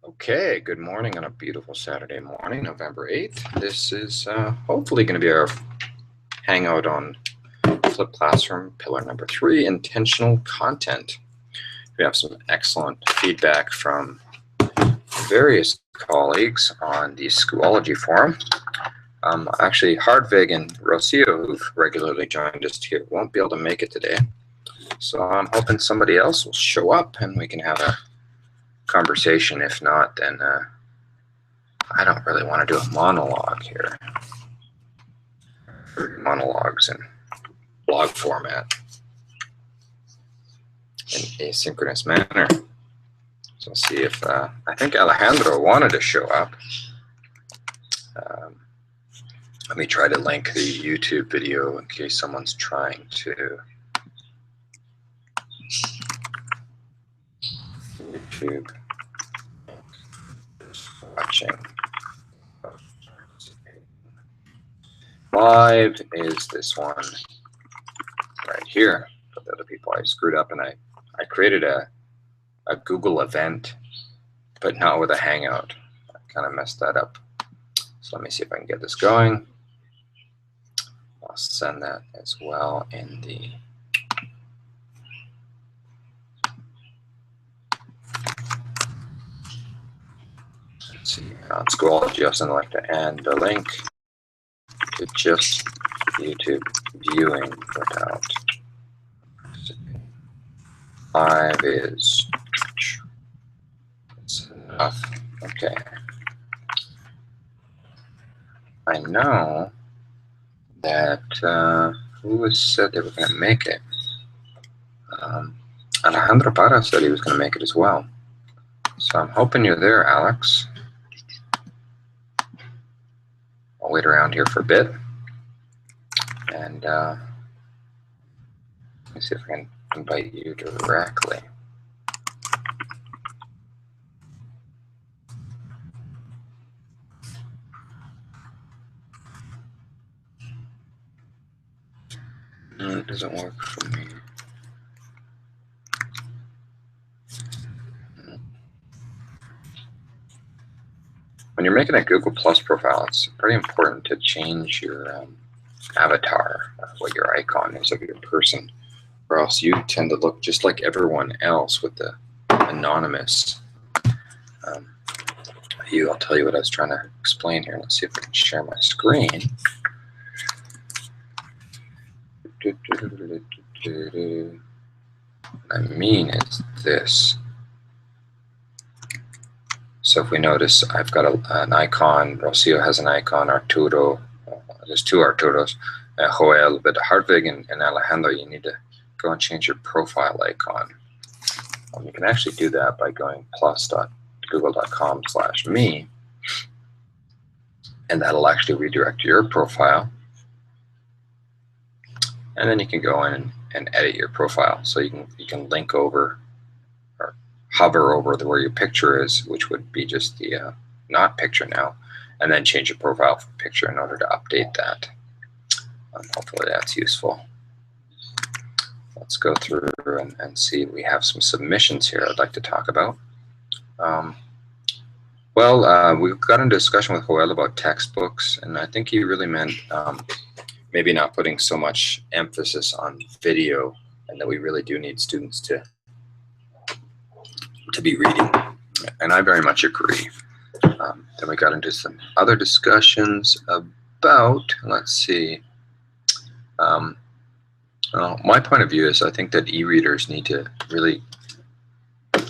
Okay, good morning on a beautiful Saturday morning, November 8th. This is hopefully going to be our Hangout on Flip Classroom, pillar number 3, intentional content. We have some excellent feedback from various colleagues on the Schoology forum. Actually, Hardvig and Rocio, who've regularly joined us here, won't be able to make it today. So I'm hoping somebody else will show up and we can have a conversation. If not, then I don't really want to do a monologue here. Monologues in blog format in asynchronous manner. So we'll see if I think Alejandro wanted to show up. Let me try to link the YouTube video in case someone's trying to. YouTube watching live is this one right here. For the other people, I screwed up and I created a Google event, but not with a Hangout. I kind of messed that up. So let me see if I can get this going. I'll send that as well in the let's see, on Schoology, I'll send a link to and the link to just YouTube viewing without live is enough. Okay. I know that who said they were going to make it? Alejandro Parra said he was going to make it as well. So I'm hoping you're there, Alex. I'll wait around here for a bit. And let me see if I can invite you directly. No, it doesn't work for me. When you're making a Google Plus profile, it's pretty important to change your avatar, what your icon is of your person, or else you tend to look just like everyone else with the anonymous view. I'll tell you what I was trying to explain here. Let's see if I can share my screen. What I mean is this. So if we notice, I've got an icon, Rocio has an icon, Arturo, there's two Arturos, Joel, but Hardvig and Alejandro, you need to go and change your profile icon. You can actually do that by going plus.google.com/me, and that'll actually redirect your profile. And then you can go in and edit your profile. So you can link over or hover over where your picture is, which would be just the not picture now, and then change your profile for picture in order to update that. Hopefully that's useful. Let's go through and see. We have some submissions here I'd like to talk about. We've got into discussion with Joel about textbooks, and I think he really meant maybe not putting so much emphasis on video, and that we really do need students to be reading. And I very much agree. Then we got into some other discussions about, let's see, my point of view is I think that e-readers need to really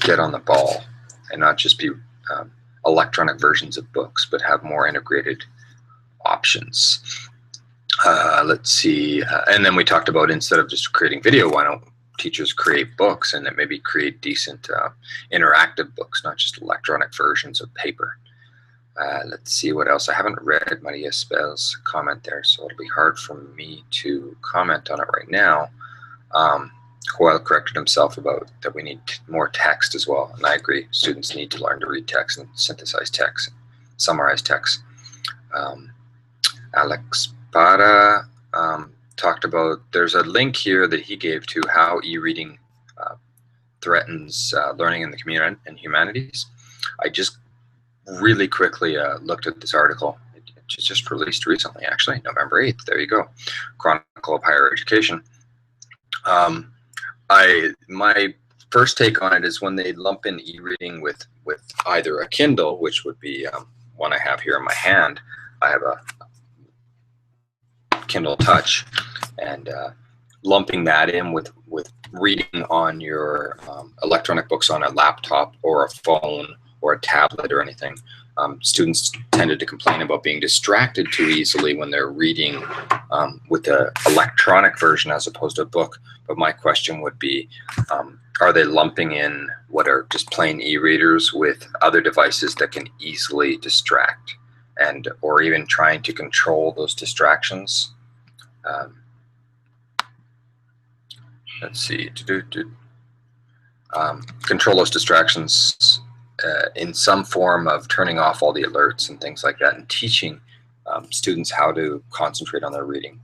get on the ball and not just be electronic versions of books, but have more integrated options. Let's see, and then we talked about instead of just creating video, why don't teachers create books and then maybe create decent interactive books, not just electronic versions of paper. Let's see what else. I haven't read Maria Spell's comment there, so it'll be hard for me to comment on it right now. Joel corrected himself about that we need more text as well, and I agree. Students need to learn to read text and synthesize text, and summarize text. Alex Para talked about, there's a link here that he gave to how e-reading threatens learning in the community and humanities. I just really quickly looked at this article. It just released recently, actually, November 8th. There you go. Chronicle of Higher Education. My first take on it is when they lump in e-reading with either a Kindle, which would be one I have here in my hand. I have a Kindle Touch, and lumping that in with reading on your electronic books on a laptop or a phone or a tablet or anything. Students tended to complain about being distracted too easily when they're reading with the electronic version as opposed to a book. But my question would be, are they lumping in what are just plain e-readers with other devices that can easily distract, and or even trying to control those distractions? Let's see. Control those distractions in some form of turning off all the alerts and things like that, and teaching students how to concentrate on their reading.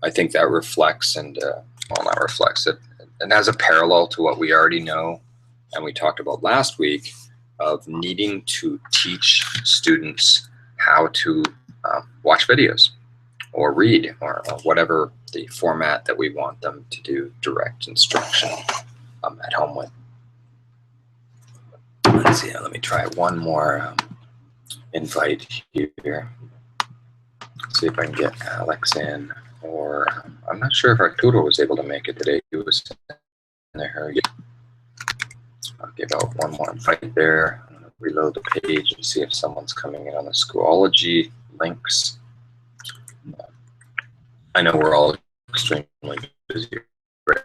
I think that reflects well, not reflects it, and has a parallel to what we already know and we talked about last week of needing to teach students how to watch videos or read or whatever the format that we want them to do direct instruction at home with. Let's see, let me try one more invite here. See if I can get Alex in, or I'm not sure if Arturo was able to make it today. He was in there. I'll give out one more invite there. I'm gonna reload the page and see if someone's coming in on the Schoology links. I know we're all extremely busy right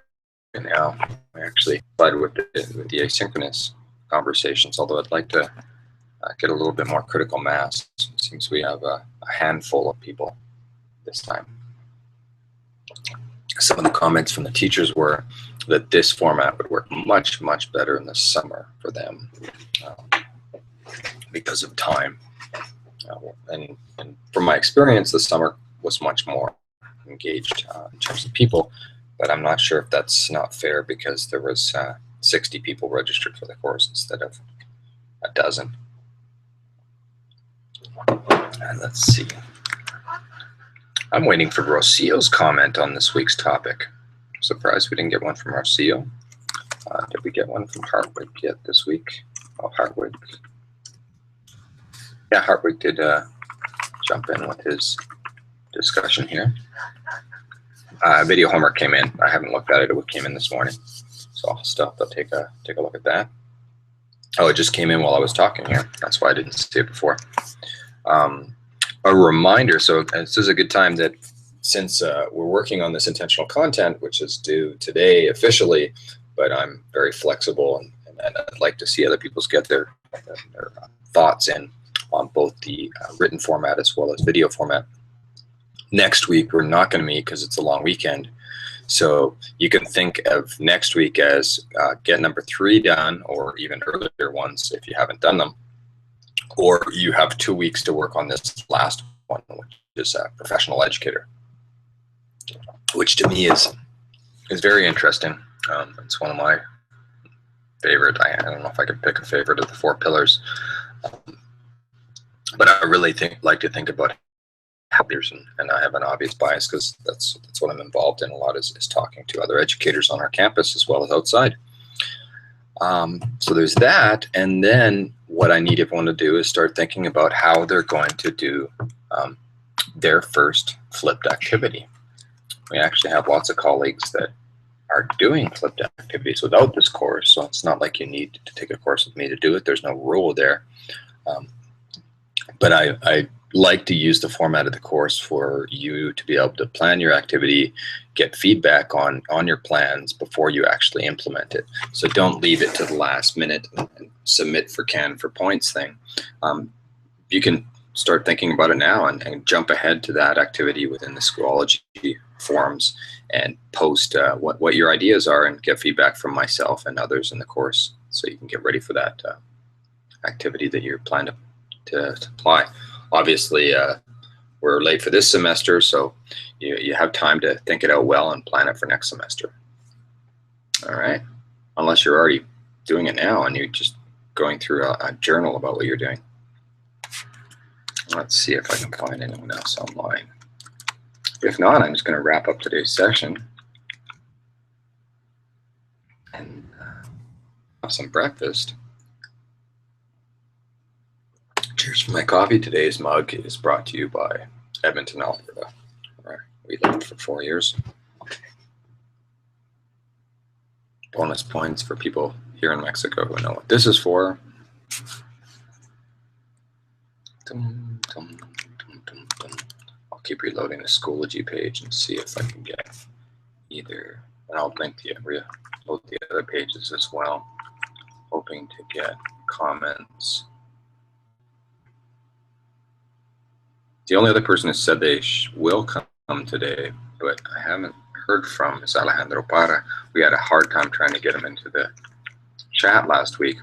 now. I actually started with the asynchronous conversations, although I'd like to get a little bit more critical mass. It seems we have a handful of people this time. Some of the comments from the teachers were that this format would work much, much better in the summer for them because of time. And from my experience, the summer was much more engaged in terms of people, but I'm not sure if that's not fair because there was 60 people registered for the course instead of a dozen. And let's see. I'm waiting for Rocio's comment on this week's topic. I'm surprised we didn't get one from Rocio. Did we get one from Hartwig yet this week? Oh, Hartwig. Yeah, Hartwig did jump in with his discussion here. Video homework came in. I haven't looked at it. It came in this morning, so I'll still have to take a look at that. Oh, it just came in while I was talking here. That's why I didn't see it before. A reminder, so this is a good time that since we're working on this intentional content, which is due today officially, but I'm very flexible and I'd like to see other people's get their thoughts in on both the written format as well as video format. Next week, we're not going to meet because it's a long weekend. So you can think of next week as get number 3 done, or even earlier ones if you haven't done them. Or you have 2 weeks to work on this last one, which is a professional educator, which to me is very interesting. It's one of my favorite. I don't know if I could pick a favorite of the 4 pillars, but I really like to think about educators, and I have an obvious bias because that's what I'm involved in a lot is talking to other educators on our campus as well as outside. So there's that, and then what I need everyone to do is start thinking about how they're going to do their first flipped activity. We actually have lots of colleagues that are doing flipped activities without this course, so it's not like you need to take a course with me to do it. There's no rule there. But I like to use the format of the course for you to be able to plan your activity, get feedback on your plans before you actually implement it. So don't leave it to the last minute and submit for points thing. You can start thinking about it now and jump ahead to that activity within the Schoology forums and post what your ideas are and get feedback from myself and others in the course so you can get ready for that activity that you're planning to apply. Obviously, we're late for this semester, so you have time to think it out well and plan it for next semester. All right, unless you're already doing it now and you're just going through a journal about what you're doing. Let's see if I can find anyone else online. If not, I'm just going to wrap up today's session and have some breakfast. Cheers for my coffee. Today's mug is brought to you by Edmonton, Alberta, where we lived for 4 years. Bonus points for people here in Mexico who know what this is for. I'll keep reloading the Schoology page and see if I can get either, and I'll link the reload the other pages as well, hoping to get comments. The only other person who said they will come today, but I haven't heard from, is Alejandro Para. We had a hard time trying to get him into the chat last week.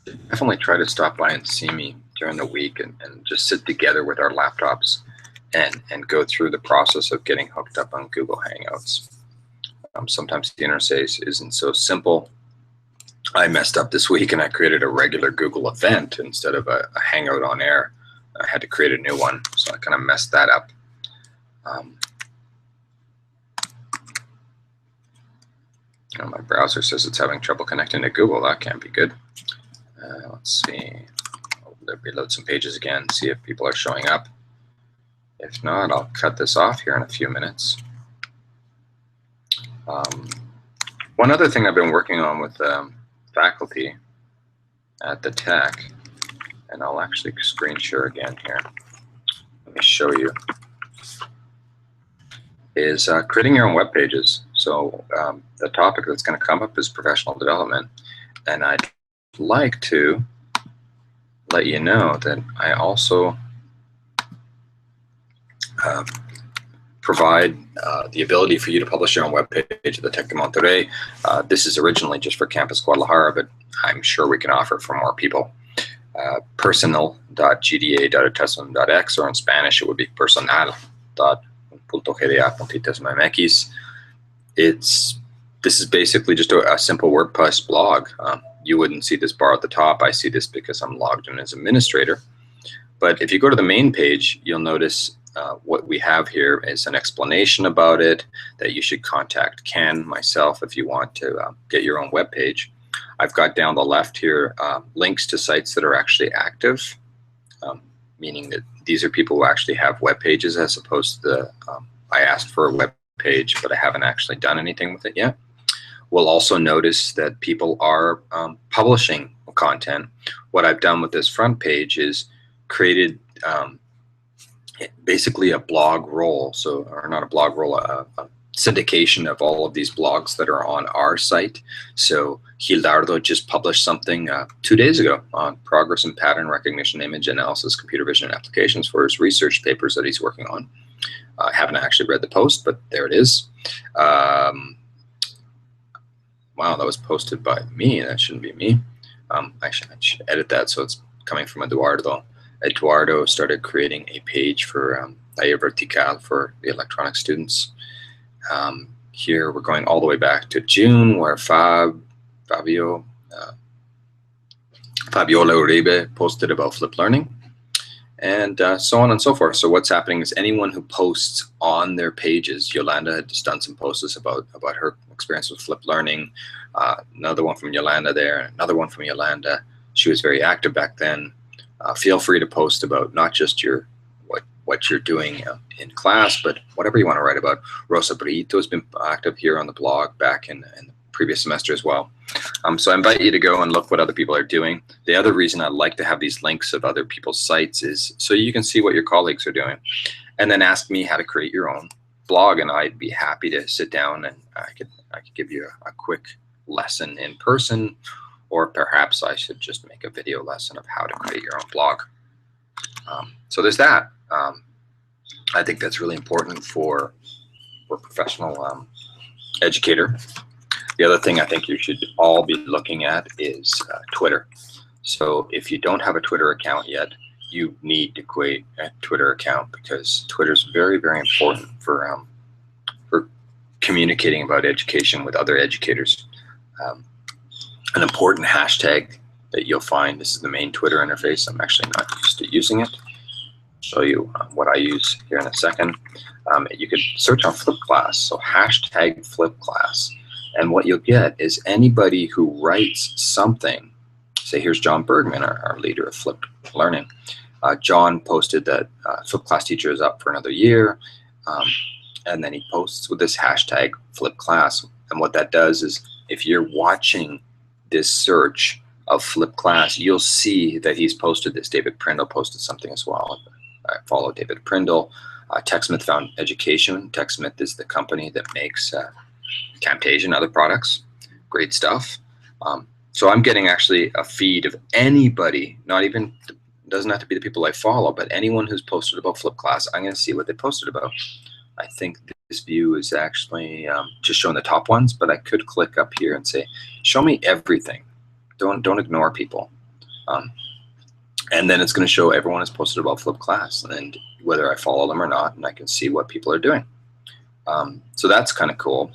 Definitely try to stop by and see me during the week and just sit together with our laptops and go through the process of getting hooked up on Google Hangouts. Sometimes the interface isn't so simple. I messed up this week and I created a regular Google event instead of a Hangout on air. I had to create a new one, so I kind of messed that up. My browser says it's having trouble connecting to Google. That can't be good. Let's see. I'll reload some pages again, see if people are showing up. If not, I'll cut this off here in a few minutes. One other thing I've been working on with faculty at the Tech, and I'll actually screen share again here. Let me show you. Is creating your own web pages. So the topic that's going to come up is professional development, and I'd like to let you know that I also provide the ability for you to publish your own web page at the Tec de Monterrey. This is originally just for Campus Guadalajara, but I'm sure we can offer for more people. Personal.gda.itesm.x, or in Spanish it would be personal.gda.itesm.mx. This is basically just a simple WordPress blog. You wouldn't see this bar at the top. I see this because I'm logged in as administrator. But if you go to the main page, you'll notice what we have here is an explanation about it, that you should contact Ken, myself, if you want to get your own web page. I've got down the left here links to sites that are actually active, meaning that these are people who actually have web pages, as opposed to the, I asked for a web page, but I haven't actually done anything with it yet. We'll also notice that people are publishing content. What I've done with this front page is created basically a blog roll, or not a blog roll, a syndication of all of these blogs that are on our site. So Gildardo just published something 2 days ago on progress in pattern recognition, image analysis, computer vision applications for his research papers that he's working on. I haven't actually read the post, but there it is. Wow, that was posted by me. That shouldn't be me. I should edit that so it's coming from Eduardo. Eduardo started creating a page for Taller Vertical for the electronic students. Here we're going all the way back to June, where Fabiola Uribe posted about flipped learning, and so on and so forth. So what's happening is anyone who posts on their pages, Yolanda had just done some posts about her experience with flipped learning, another one from Yolanda there, another one from Yolanda. She was very active back then. Feel free to post about not just what you're doing in class, but whatever you want to write about. Rosa Brito has been active here on the blog back in the previous semester as well. So I invite you to go and look what other people are doing. The other reason I like to have these links of other people's sites is so you can see what your colleagues are doing, and then ask me how to create your own blog, and I'd be happy to sit down and I could give you a quick lesson in person, or perhaps I should just make a video lesson of how to create your own blog. So there's that. I think that's really important for professional educator. The other thing I think you should all be looking at is Twitter. So if you don't have a Twitter account yet, you need to create a Twitter account, because Twitter is very, very important for communicating about education with other educators. An important hashtag that you'll find. This is the main Twitter interface. I'm actually not used to using it. I'll show you what I use here in a second. You could search on Flip Class, so hashtag Flip Class. And what you'll get is anybody who writes something. Say here's John Bergman, our leader of Flipped Learning. John posted that Flip Class Teacher is up for another year. And then he posts with this hashtag Flip Class. And what that does is if you're watching this search of Flip Class, you'll see that he's posted this. David Prindle posted something as well. I follow David Prindle. TechSmith Found Education. TechSmith is the company that makes Camtasia and other products. Great stuff. So I'm getting actually a feed of anybody, not even, doesn't have to be the people I follow, but anyone who's posted about Flip Class, I'm going to see what they posted about. I think this view is actually just showing the top ones, but I could click up here and say, show me everything. Don't ignore people. And then it's going to show everyone has posted about Flip Class, and whether I follow them or not, and I can see what people are doing. So that's kind of cool.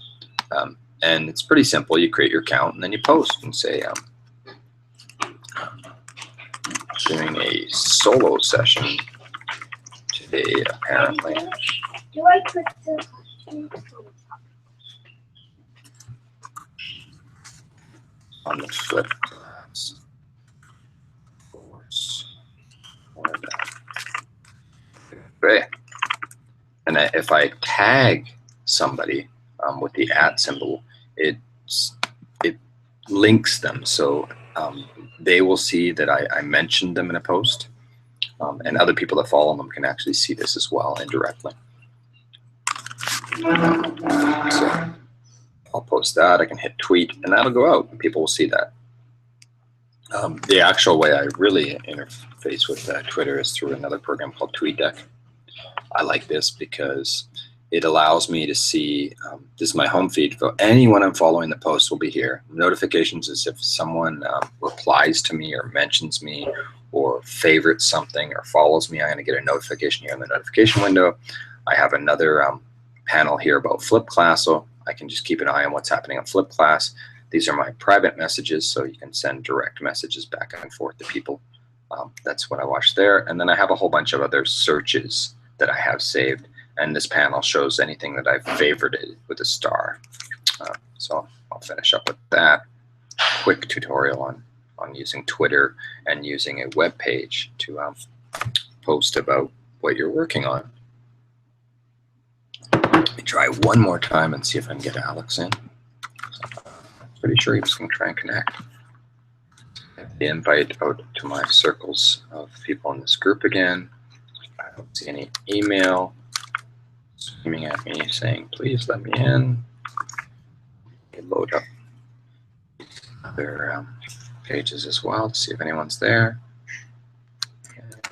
And it's pretty simple. You create your account and then you post and say, doing a solo session today, apparently. Do I click the on the Flip Class course? Great. And if I tag somebody with the @ symbol, it links them, so they will see that I mentioned them in a post, and other people that follow them can actually see this as well indirectly. So I'll post that. I can hit tweet, and that'll go out, and people will see that. The actual way I really interface with Twitter is through another program called Tweetdeck. I like this because it allows me to see, this is my home feed, so anyone I'm following the post will be here. Notifications is if someone replies to me or mentions me or favorites something or follows me, I'm going to get a notification here in the notification window. I have another panel here about Flip Class, so I can just keep an eye on what's happening on Flip Class. These are my private messages, so you can send direct messages back and forth to people. That's what I watch there. And then I have a whole bunch of other searches that I have saved. And this panel shows anything that I've favorited with a star. So I'll finish up with that quick tutorial on using Twitter and using a web page to post about what you're working on. Let me try one more time and see if I can get Alex in. I'm pretty sure he was going to try and connect. Get the invite out to my circles of people in this group again. I don't see any email screaming at me saying, please let me in. Load up other pages as well to see if anyone's there. And it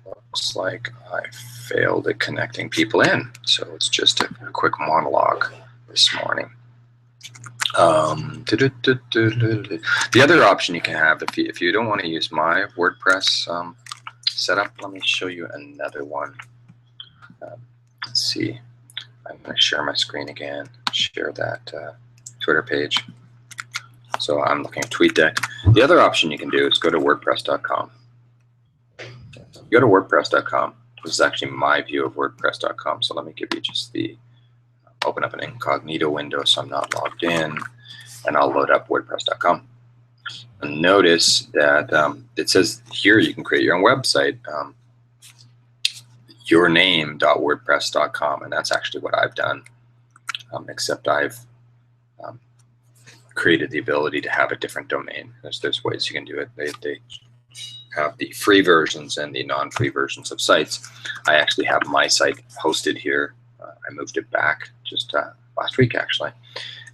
looks like I failed at connecting people in, so it's just a quick monologue this morning. The other option you can have, if you don't want to use my WordPress setup, let me show you another one. Let's see. I'm going to share my screen again, share that Twitter page. So I'm looking at TweetDeck. The other option you can do is go to WordPress.com. Go to WordPress.com. This is actually my view of WordPress.com. So let me give you just the, open up an incognito window so I'm not logged in, and I'll load up WordPress.com. And notice that it says here you can create your own website. yourname.wordpress.com, and that's actually what I've done, except I've created the ability to have a different domain. There's ways you can do it. They have the free versions and the non-free versions of sites. I actually have my site hosted here. I moved it back just last week, actually.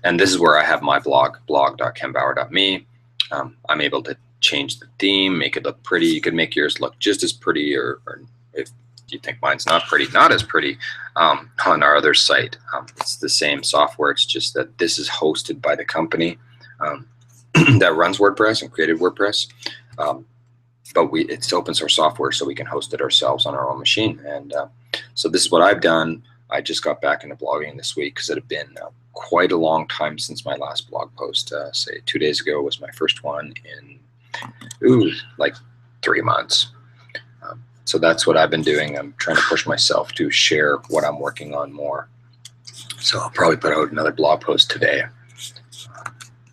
And this is where I have my blog, blog.kenbauer.me. I'm able to change the theme, make it look pretty. You could make yours look just as pretty, or if you think mine's not pretty, not as pretty, on our other site. It's the same software. It's just that this is hosted by the company that runs WordPress and created WordPress. But it's open source software, so we can host it ourselves on our own machine. And so this is what I've done. I just got back into blogging this week because it had been quite a long time since my last blog post. Say 2 days ago was my first one in like 3 months. So that's what I've been doing. I'm trying to push myself to share what I'm working on more. So I'll probably put out another blog post today.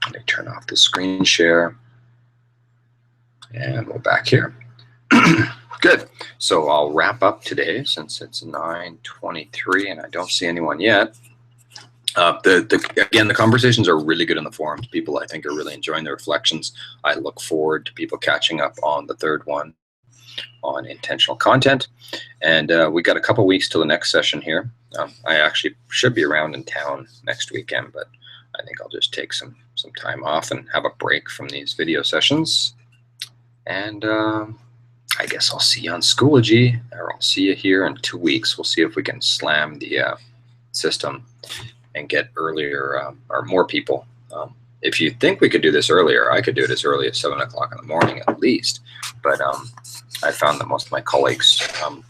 Let me turn off the screen share. And we're back here. Good. So I'll wrap up today since it's 9:23 and I don't see anyone yet. Again, the conversations are really good in the forums. People, I think, are really enjoying the reflections. I look forward to people catching up on the third one on intentional content. And we got a couple weeks till the next session here. I actually should be around in town next weekend, but I think I'll just take some time off and have a break from these video sessions. And I guess I'll see you on Schoology, or I'll see you here in 2 weeks. We'll see if we can slam the system and get earlier or more people. If you think we could do this earlier, I could do it as early as 7 o'clock in the morning at least. But I found that most of my colleagues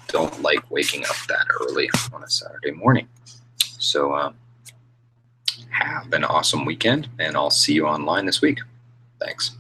don't like waking up that early on a Saturday morning. So have an awesome weekend, and I'll see you online this week. Thanks.